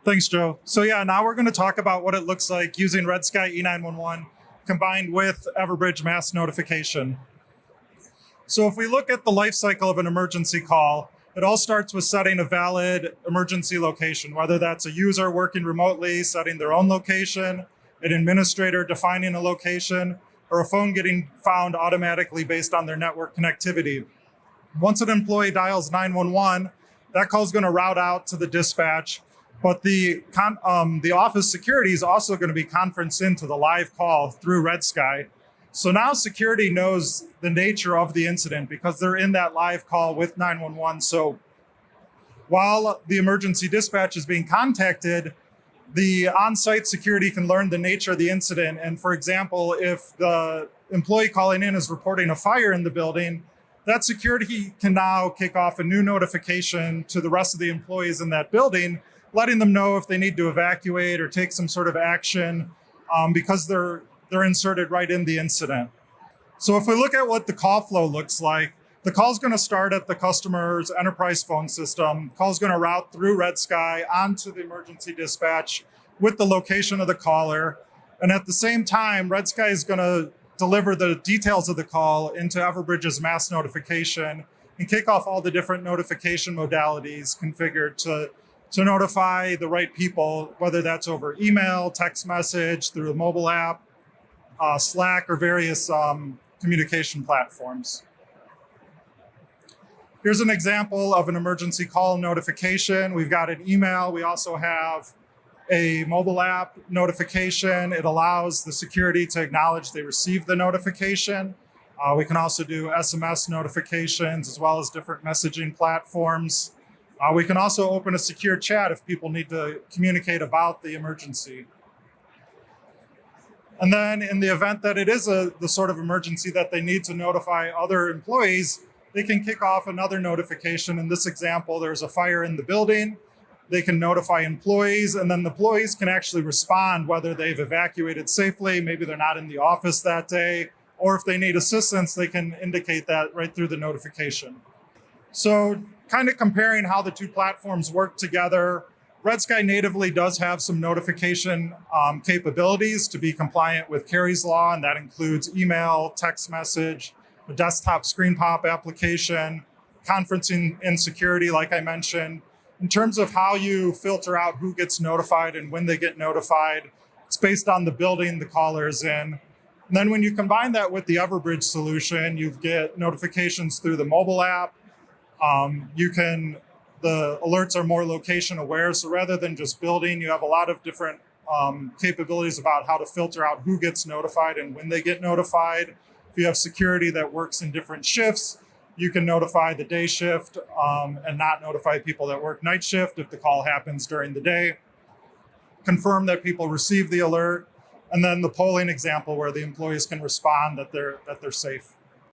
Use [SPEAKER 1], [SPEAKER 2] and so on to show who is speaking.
[SPEAKER 1] Thanks, Joe. So yeah, now we're going to talk about what it looks like using RedSky E911 combined with Everbridge mass notification. So if we look at the life cycle of an emergency call, it all starts with setting a valid emergency location, whether that's a user working remotely, setting their own location, an administrator defining a location, or a phone getting found automatically based on their network connectivity. Once an employee dials 911, that call is going to route out to the dispatch, but the office security is also going to be conferenced into the live call through RedSky. So now security knows the nature of the incident because they're in that live call with 911. So while the emergency dispatch is being contacted, the on-site security can learn the nature of the incident. And for example, if the employee calling in is reporting a fire in the building, that security can now kick off a new notification to the rest of the employees in that building, letting them know if they need to evacuate or take some sort of action because they're inserted right in the incident. So if we look at what the call flow looks like, the call is going to start at the customer's enterprise phone system. Call is going to route through RedSky onto the emergency dispatch with the location of the caller. And at the same time, RedSky is going to deliver the details of the call into Everbridge's mass notification and kick off all the different notification modalities configured to notify the right people, whether that's over email, text message, through the mobile app, Slack, or various communication platforms. Here's an example of an emergency call notification. We've got an email. We also have a mobile app notification. It allows the security to acknowledge they received the notification. We can also do SMS notifications as well as different messaging platforms. We can also open a secure chat if people need to communicate about the emergency. And then in the event that it is the sort of emergency that they need to notify other employees, they can kick off another notification. In this example, there's a fire in the building. They can notify employees, and then the employees can actually respond whether they've evacuated safely, maybe they're not in the office that day, or if they need assistance, they can indicate that right through the notification. So kind of comparing how the two platforms work together, RedSky natively does have some notification capabilities to be compliant with Kerry's law, and that includes email, text message, a desktop screen pop application, conferencing and security, like I mentioned. In terms of how you filter out who gets notified and when they get notified, it's based on the building the caller is in. And then when you combine that with the Everbridge solution, you get notifications through the mobile app. The alerts are more location aware. So rather than just building, you have a lot of different capabilities about how to filter out who gets notified and when they get notified. If you have security that works in different shifts, you can notify the day shift and not notify people that work night shift if the call happens during the day. Confirm that people receive the alert. And then the polling example where the employees can respond that they're safe.